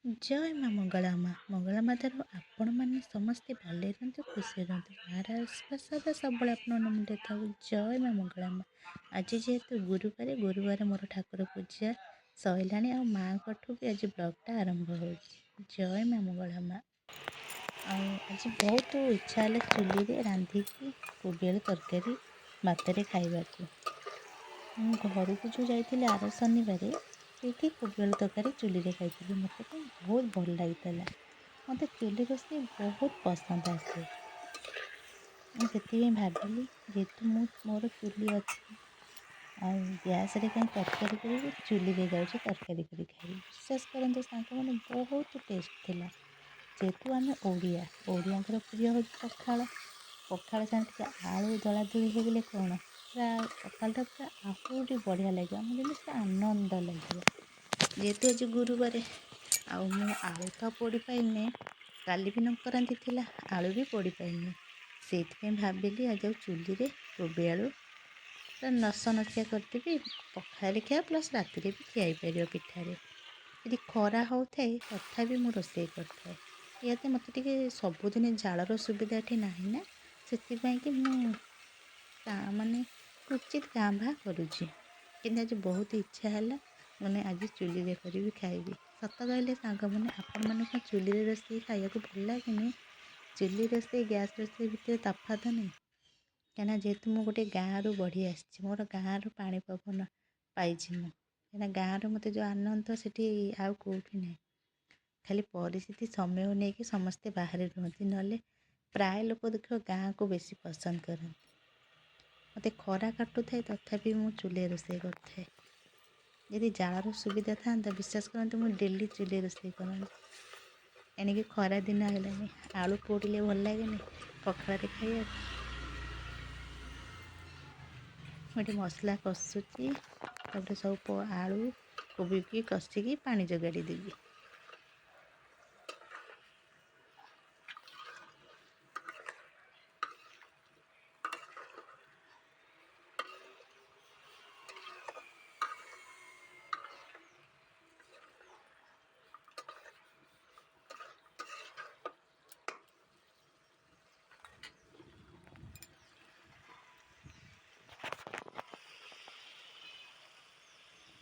ଜୟ ମା ମଙ୍ଗଳା ମା ମଙ୍ଗଳା ମାତାରୁ ଆପଣମାନେ ସମସ୍ତେ ଭଲରେ ରୁହନ୍ତୁ, ଖୁସିରେ ରୁହନ୍ତୁ। ମାର ପ୍ରସାଦ ସବୁବେଳେ ଆପଣଙ୍କ ମୁଣ୍ଡରେ ଥାଉ। ଜୟ ମା ମଙ୍ଗଳା ମା। ଆଜି ଯେହେତୁ ଗୁରୁବାର ମୋର ଠାକୁର ପୂଜା ସରିଲାଣି, ଆଉ ମାଆଙ୍କଠୁ ବି ଆଜି ବ୍ଲଗ୍ଟା ଆରମ୍ଭ ହେଉଛି। ଜୟ ମା ମଙ୍ଗଳା ମା। ଆଉ ଆଜି ବହୁତ ଇଚ୍ଛା ହେଲା ଚୁଲିରେ ରାନ୍ଧିକି କୋବି ଆଳୁ ତରକାରୀ ଭାତରେ ଖାଇବାକୁ। ମୁଁ ଘରକୁ ଯେଉଁ ଯାଇଥିଲି ଆର ଶନିବାରେ, ସେଇଠି କୋବି ଆଳୁ ତରକାରୀ ଚୁଲିରେ ଖାଇଥିଲି। ମୋତେ କାହିଁ ବହୁତ ଭଲ ଲାଗିଥିଲା। ମୋତେ ଚୁଲି ରୋଷେଇ ବହୁତ ପସନ୍ଦ ଆସେ। ମୁଁ ସେଥିପାଇଁ ଭାବିଲି, ଯେହେତୁ ମୋର ଚୁଲି ଅଛି, ଆଉ ଗ୍ୟାସରେ କାହିଁ ତରକାରୀ କରିବି, ଚୁଲିରେ ଯାଉଛି ତରକାରୀ କରି ଖାଇବି। ବିଶ୍ୱାସ କରନ୍ତୁ ସାଙ୍ଗମାନେ, ବହୁତ ଟେଷ୍ଟ ଥିଲା। ଯେହେତୁ ଆମେ ଓଡ଼ିଆଙ୍କର ପ୍ରିୟ ହେଉଛି ପଖାଳ। ପଖାଳ ସାଙ୍ଗେ ଟିକେ ଆଳୁ ଦଳାଦଳି ହେଇଗଲେ କ'ଣ ପୁରା ପଖାଳଟା ପୁରା ଆହୁରି ବଢ଼ିଆ ଲାଗିବ। ଆମକୁ ଯେମିତି ପୁରା ଆନନ୍ଦ ଲାଗିବ। ଯେହେତୁ ଆଜି ଗୁରୁବାର, ଆଉ ମୁଁ ଆଳୁ ତ ପୋଡ଼ି ପାରିନି, କାଲି ବି ସଂକ୍ରାନ୍ତି ଥିଲା, ଆଳୁ ବି ପୋଡ଼ି ପାରିନି। ସେଇଥିପାଇଁ ଭାବିଲି ଆଜି ଆଉ ଚୁଲିରେ କୋବି ଆଳୁ ପୁରା ନସିଆ କରିଦେବି। ପଖାଳରେ ଖିଆ ପ୍ଲସ୍ ରାତିରେ ବି ଖିଆ ହେଇପାରିବ ପିଠାରେ। ଯଦି ଖରା ହେଉଥାଏ ତଥାପି ମୁଁ ରୋଷେଇ କରିଥାଏ। ଏହାতে ମୋତେ ଟିକେ ସବୁଦିନ ଜାଳର ସୁବିଧା ଏଠି ନାହିଁ ନା, ସେଥିପାଇଁ କି ମୁଁ ମାନେ କ୍ୱଚିତ୍ କାଁ ଭାଁ କରୁଛି। କିନ୍ତୁ ଆଜି ବହୁତ ଇଚ୍ଛା ହେଲା, ମାନେ ଆଜି ଚୁଲିରେ କରିବି ଖାଇବି। ସତ କହିଲେ ସାଙ୍ଗମାନେ, ଆପଣମାନଙ୍କୁ କ'ଣ ଚୁଲିରେ ରୋଷେଇ ଖାଇବାକୁ ଭଲ ଲାଗେନି? ଚୁଲି ରୋଷେଇ ଗ୍ୟାସ୍ ରୋଷେଇ ଭିତରେ ତଫାତ ନାହିଁ। କାହିଁକିନା ଯେହେତୁ ମୁଁ ଗୋଟେ ଗାଁରୁ ବଢ଼ି ଆସିଛି, ମୋର ଗାଁର ପାଣି ପବନ ପାଇଛି ମୁଁ। କାହିଁକିନା ଗାଁର ମୋତେ ଯେଉଁ ଆନନ୍ଦ ସେଠି ଆଉ କେଉଁଠି ନାହିଁ। ଖାଲି ପରିସ୍ଥିତି ସମୟକୁ ନେଇକି ସମସ୍ତେ ବାହାରେ ରୁହନ୍ତି, ନହେଲେ ପ୍ରାୟ ଲୋକ ଦେଖିବ ଗାଁକୁ ବେଶୀ ପସନ୍ଦ କରନ୍ତି। ମୋତେ ଖରା କାଟୁଥାଏ ତଥାପି ମୁଁ ଚୁଲିରେ ରୋଷେଇ କରୁଥାଏ। ଯଦି ଜାଳର ସୁବିଧା ଥାନ୍ତା, ବିଶ୍ୱାସ କରନ୍ତୁ ମୁଁ ଡେଲି ଚୁଲିରେ ରୋଷେଇ କରନ୍ତି। ଏଣିକି ଖରା ଦିନ ହେଲାଣି, ଆଳୁ ପୋଡ଼ିଲେ ଭଲ ଲାଗେନି ପଖାଳରେ ଖାଇବାକୁ। ମୁଁ ଏଠି ମସଲା କଷୁଛି, ତାପରେ ସବୁ ଆଳୁ କୋବିକି କଷିକି ପାଣି ଯୋଗାଡ଼ି ଦେବି।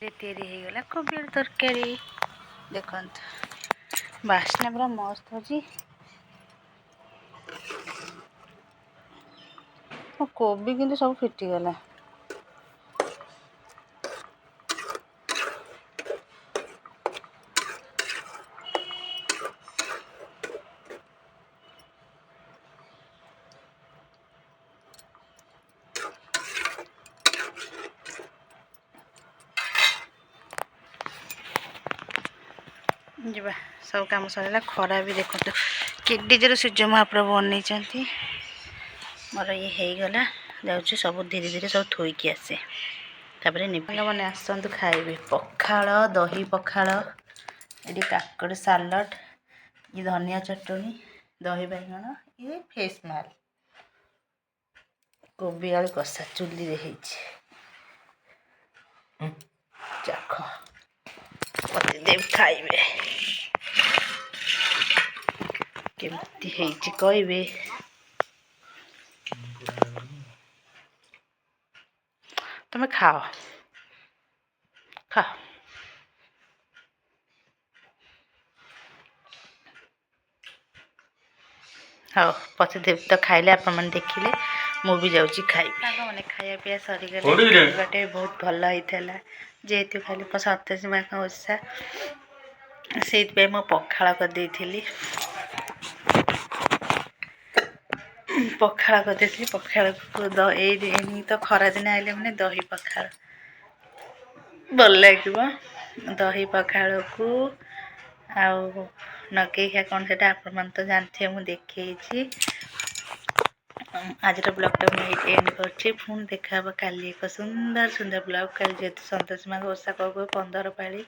ତିଆରି ହେଇଗଲା କୋବି ଆଳୁ ତରକାରୀ। ଦେଖନ୍ତୁ ବାସ୍ନା ପୁରା ମସ୍ତ ହେଉଛି। ମୋ କୋବି କିନ୍ତୁ ସବୁ ଫିଟିଗଲା। ଯିବା, ସବୁ କାମ ସରିଲା। ଖରା ବି ଦେଖନ୍ତୁ କେଡ଼େ ଜୋରେ ସୂର୍ଯ୍ୟ ମହାପ୍ରଭୁ ଅନେଇଛନ୍ତି। ମୋର ଇଏ ହେଇଗଲା, ଯାଉଛି ସବୁ ଧୀରେ ଧୀରେ ସବୁ ଥୋଇକି ଆସେ, ତାପରେ ମାନେ ଆସନ୍ତୁ ଖାଇବେ। ପଖାଳ, ଦହି ପଖାଳ, ଏଠି କାକୁଡ଼ି ସାଲଡ଼, ଇଏ ଧନିଆ ଚଟଣି, ଦହି ବାଇଗଣ, ଇଏ ଫିସ୍ ମାଲ୍, କୋବି ଆଳୁ କଷା ଚୁଲିରେ ହେଇଛି। ଚାଖ, ପତିଦେବ ଖାଇବେ, କେମିତି ହେଇଛି କହିବେ। ତମେ ଖାଅ, ଖାଅ। ହଉ, ପତିଦେବ ତ ଖାଇଲେ, ଆପଣମାନେ ଦେଖିଲେ, ମୁଁ ବି ଯାଉଛି ଖାଇବି। ସାଙ୍ଗମାନେ ଖାଇବା ପିଇବା ସରିଗଲା। ଖାଇବାଟା ବହୁତ ଭଲ ହେଇଥିଲା। ଯେହେତୁ ଖାଲି ସନ୍ତୋଷୀ ମାଙ୍କ ଓଷା, ସେଇଥିପାଇଁ ମୁଁ ପଖାଳ କରିଦେଇଥିଲି। ପଖାଳକୁ ଏଇ ତ ଖରାଦିନ ଆଇଲେ ମାନେ ଦହି ପଖାଳ ଭଲ ଲାଗିବ। ଦହି ପଖାଳକୁ ଆଉ ନଗେଇଖିଆ କ'ଣ ସେଇଟା ଆପଣମାନେ ତ ଜାଣିଥିବେ, ମୁଁ ଦେଖେଇଛି। ଆଜିର ବ୍ଲଗ୍ଟା ମୁଁ ଏଇଠି ଏଣ୍ଡ କରୁଛି। ପୁଣି ଦେଖା ହେବ କାଲି ଏକ ସୁନ୍ଦର ବ୍ଲଗ୍। କାଲି ଯେହେତୁ ସନ୍ତୋଷୀ ମାଙ୍କ ଓଷା କହୁ 15 ପାଳି,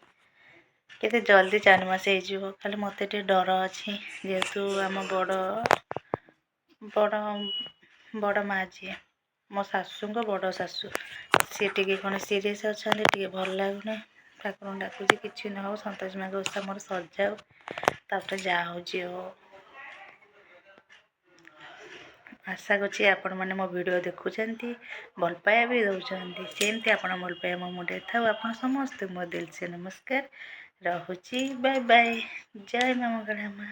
କେତେ ଜଲ୍ଦି 4 ମାସ ହେଇଯିବ। ଖାଲି ମୋତେ ଟିକେ ଡର ଅଛି, ଯେହେତୁ ଆମ ବଡ଼ ମା ଯିଏ ମୋ ଶାଶୁଙ୍କ ବଡ଼ ଶାଶୁ, ସିଏ ଟିକେ କ'ଣ ସିରିୟସ୍ ଅଛନ୍ତି, ଟିକେ ଭଲ ଲାଗୁନି। ଠାକୁରଙ୍କୁ ଡାକୁଛି କିଛି ନ ହଉ, ସନ୍ତୋଷୀ ମାଙ୍କ ଓଷା ମୋର ସରିଯାଉ, ତାପରେ ଯାହା ହେଉଛି ହଉ। ଆଶା କରୁଛି ଆପଣମାନେ ମୋ ଭିଡ଼ିଓ ଦେଖୁଛନ୍ତି, ଭଲ ପାଇବା ବି ଦେଉଛନ୍ତି। ସେମିତି ଆପଣ ଭଲ ପାଇବା ମୋ ମୁଣ୍ଡରେ ଥାଉ। ଆପଣ ସମସ୍ତଙ୍କୁ ମୋ ଦିଲ୍ ସେ ନମସ୍କାର। ରହୁଛି, ବାଏ ବାଏ। ଜୟ ମା ମଙ୍ଗଳା ମା।